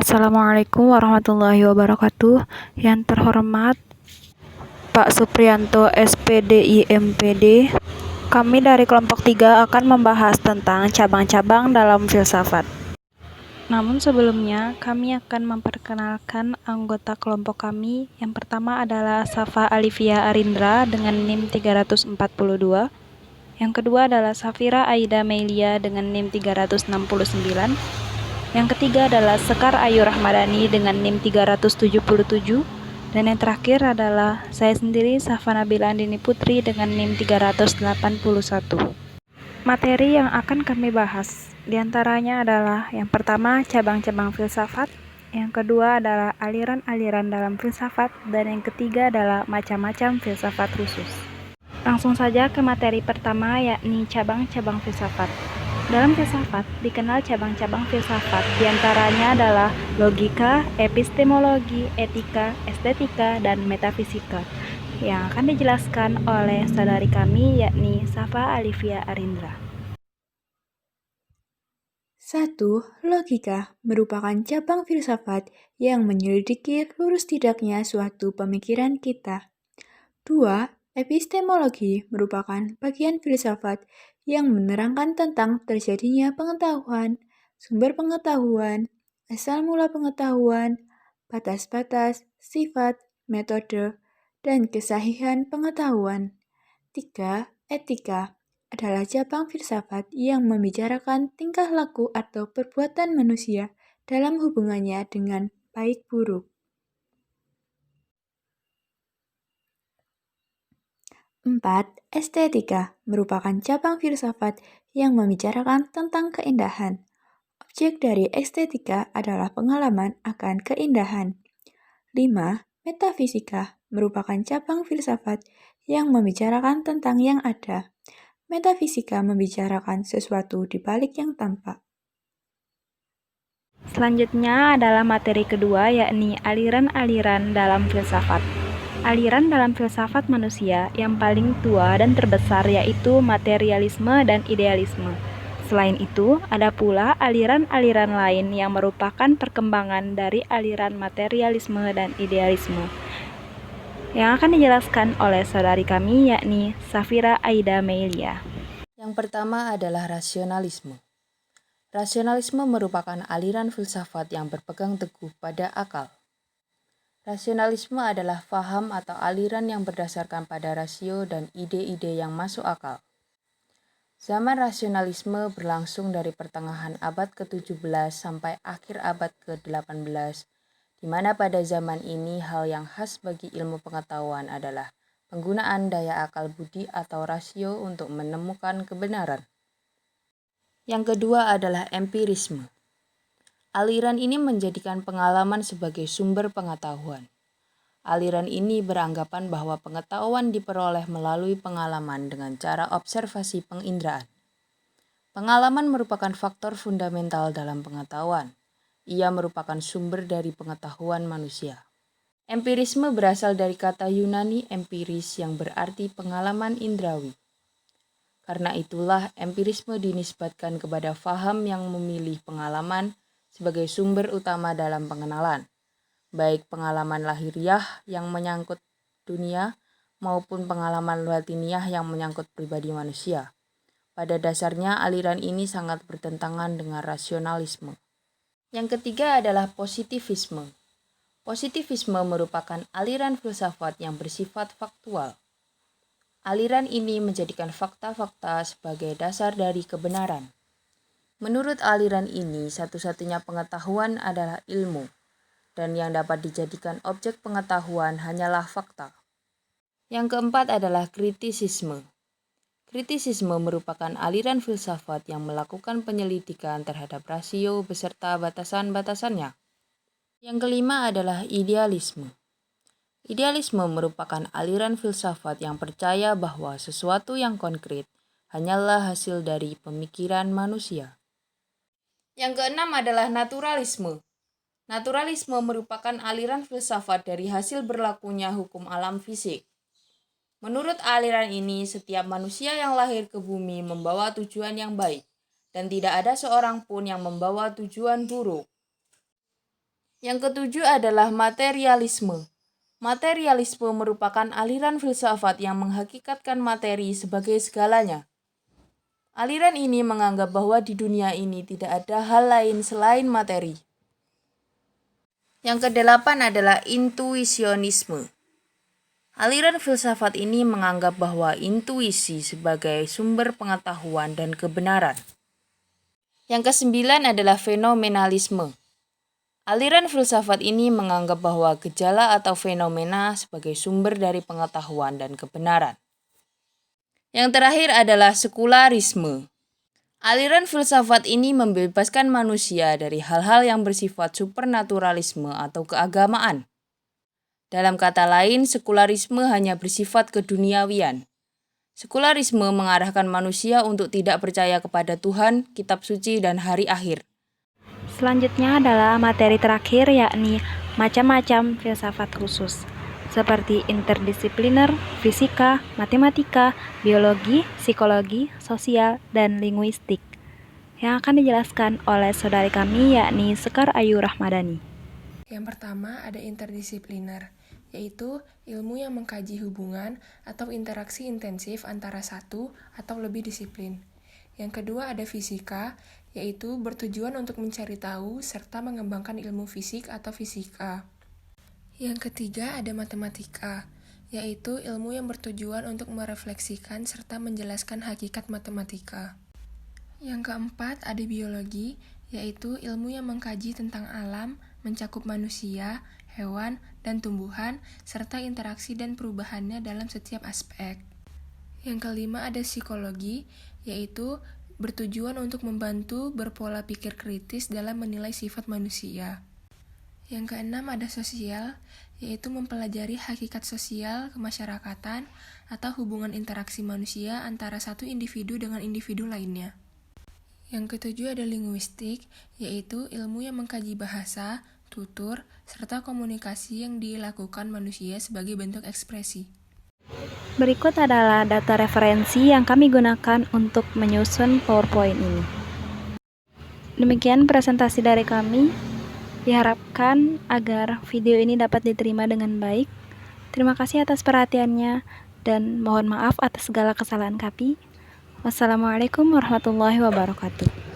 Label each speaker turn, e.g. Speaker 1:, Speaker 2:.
Speaker 1: Assalamualaikum warahmatullahi wabarakatuh. Yang terhormat Pak Supriyanto SPDI MPD, kami dari kelompok 3 akan membahas tentang cabang-cabang dalam filsafat. Namun sebelumnya, kami akan memperkenalkan anggota kelompok kami. Yang pertama adalah Safa Alivia Arindra dengan NIM 342. Yang kedua adalah Safira Aida Melia dengan NIM 369. Yang ketiga adalah Sekar Ayu Rahmadani dengan NIM 377. Dan yang terakhir adalah saya sendiri, Safa Nabila Andini Putri dengan NIM 381. Materi yang akan kami bahas diantaranya adalah yang pertama cabang-cabang filsafat, yang kedua adalah aliran-aliran dalam filsafat, dan yang ketiga adalah macam-macam filsafat khusus. Langsung saja ke materi pertama, yakni cabang-cabang filsafat. Dalam filsafat dikenal cabang-cabang filsafat, diantaranya adalah logika, epistemologi, etika, estetika, dan metafisika, yang akan dijelaskan oleh saudari kami, yakni Safa Alivia Arindra.
Speaker 2: 1. Logika merupakan cabang filsafat yang menyelidiki lurus tidaknya suatu pemikiran kita. 2. Epistemologi merupakan bagian filsafat yang menerangkan tentang terjadinya pengetahuan, sumber pengetahuan, asal mula pengetahuan, batas-batas, sifat, metode, dan kesahihan pengetahuan. 3. Etika adalah cabang filsafat yang membicarakan tingkah laku atau perbuatan manusia dalam hubungannya dengan baik buruk. 4. Estetika merupakan cabang filsafat yang membicarakan tentang keindahan. Objek dari estetika adalah pengalaman akan keindahan. 5. Metafisika merupakan cabang filsafat yang membicarakan tentang yang ada. Metafisika membicarakan sesuatu di balik yang tampak.
Speaker 1: Selanjutnya adalah materi kedua, yakni aliran-aliran dalam filsafat. Aliran dalam filsafat manusia yang paling tua dan terbesar yaitu materialisme dan idealisme. Selain itu, ada pula aliran-aliran lain yang merupakan perkembangan dari aliran materialisme dan idealisme, yang akan dijelaskan oleh saudari kami, yakni Safira Aida Melia.
Speaker 3: Yang pertama adalah rasionalisme. Rasionalisme merupakan aliran filsafat yang berpegang teguh pada akal. Rasionalisme adalah faham atau aliran yang berdasarkan pada rasio dan ide-ide yang masuk akal. Zaman rasionalisme berlangsung dari pertengahan abad ke-17 sampai akhir abad ke-18, di mana pada zaman ini hal yang khas bagi ilmu pengetahuan adalah penggunaan daya akal budi atau rasio untuk menemukan kebenaran. Yang kedua adalah empirisme. Aliran ini menjadikan pengalaman sebagai sumber pengetahuan. Aliran ini beranggapan bahwa pengetahuan diperoleh melalui pengalaman dengan cara observasi penginderaan. Pengalaman merupakan faktor fundamental dalam pengetahuan. Ia merupakan sumber dari pengetahuan manusia. Empirisme berasal dari kata Yunani empiris yang berarti pengalaman indrawi. Karena itulah empirisme dinisbatkan kepada faham yang memilih pengalaman sebagai sumber utama dalam pengenalan, baik pengalaman lahiriah yang menyangkut dunia maupun pengalaman batiniah yang menyangkut pribadi manusia. Pada dasarnya aliran ini sangat bertentangan dengan rasionalisme. Yang ketiga adalah positivisme. Positivisme merupakan aliran filsafat yang bersifat faktual. Aliran ini menjadikan fakta-fakta sebagai dasar dari kebenaran. Menurut aliran ini, satu-satunya pengetahuan adalah ilmu, dan yang dapat dijadikan objek pengetahuan hanyalah fakta. Yang keempat adalah kritisisme. Kritisisme merupakan aliran filsafat yang melakukan penyelidikan terhadap rasio beserta batasan-batasannya. Yang kelima adalah idealisme. Idealisme merupakan aliran filsafat yang percaya bahwa sesuatu yang konkret hanyalah hasil dari pemikiran manusia. Yang keenam adalah naturalisme. Naturalisme merupakan aliran filsafat dari hasil berlakunya hukum alam fisik. Menurut aliran ini, setiap manusia yang lahir ke bumi membawa tujuan yang baik, dan tidak ada seorang pun yang membawa tujuan buruk. Yang ketujuh adalah materialisme. Materialisme merupakan aliran filsafat yang menghakikatkan materi sebagai segalanya. Aliran ini menganggap bahwa di dunia ini tidak ada hal lain selain materi. Yang kedelapan adalah intuisionisme. Aliran filsafat ini menganggap bahwa intuisi sebagai sumber pengetahuan dan kebenaran. Yang kesembilan adalah fenomenalisme. Aliran filsafat ini menganggap bahwa gejala atau fenomena sebagai sumber dari pengetahuan dan kebenaran. Yang terakhir adalah sekularisme. Aliran filsafat ini membebaskan manusia dari hal-hal yang bersifat supernaturalisme atau keagamaan. Dalam kata lain, sekularisme hanya bersifat keduniawian. Sekularisme mengarahkan manusia untuk tidak percaya kepada Tuhan, kitab suci, dan hari akhir.
Speaker 1: Selanjutnya adalah materi terakhir, yakni macam-macam filsafat khusus, seperti interdisipliner, fisika, matematika, biologi, psikologi, sosial, dan linguistik, yang akan dijelaskan oleh saudari kami, yakni Sekar Ayu Rahmadani.
Speaker 4: Yang pertama ada interdisipliner, yaitu ilmu yang mengkaji hubungan atau interaksi intensif antara satu atau lebih disiplin. Yang kedua ada fisika, yaitu bertujuan untuk mencari tahu serta mengembangkan ilmu fisik atau fisika. Yang ketiga ada matematika, yaitu ilmu yang bertujuan untuk merefleksikan serta menjelaskan hakikat matematika. Yang keempat ada biologi, yaitu ilmu yang mengkaji tentang alam, mencakup manusia, hewan, dan tumbuhan, serta interaksi dan perubahannya dalam setiap aspek. Yang kelima ada psikologi, yaitu bertujuan untuk membantu berpola pikir kritis dalam menilai sifat manusia. Yang keenam ada sosial, yaitu mempelajari hakikat sosial kemasyarakatan atau hubungan interaksi manusia antara satu individu dengan individu lainnya. Yang ketujuh ada linguistik, yaitu ilmu yang mengkaji bahasa, tutur, serta komunikasi yang dilakukan manusia sebagai bentuk ekspresi.
Speaker 1: Berikut adalah data referensi yang kami gunakan untuk menyusun PowerPoint ini. Demikian presentasi dari kami. Diharapkan agar video ini dapat diterima dengan baik. Terima kasih atas perhatiannya dan mohon maaf atas segala kesalahan kami. Wassalamualaikum warahmatullahi wabarakatuh.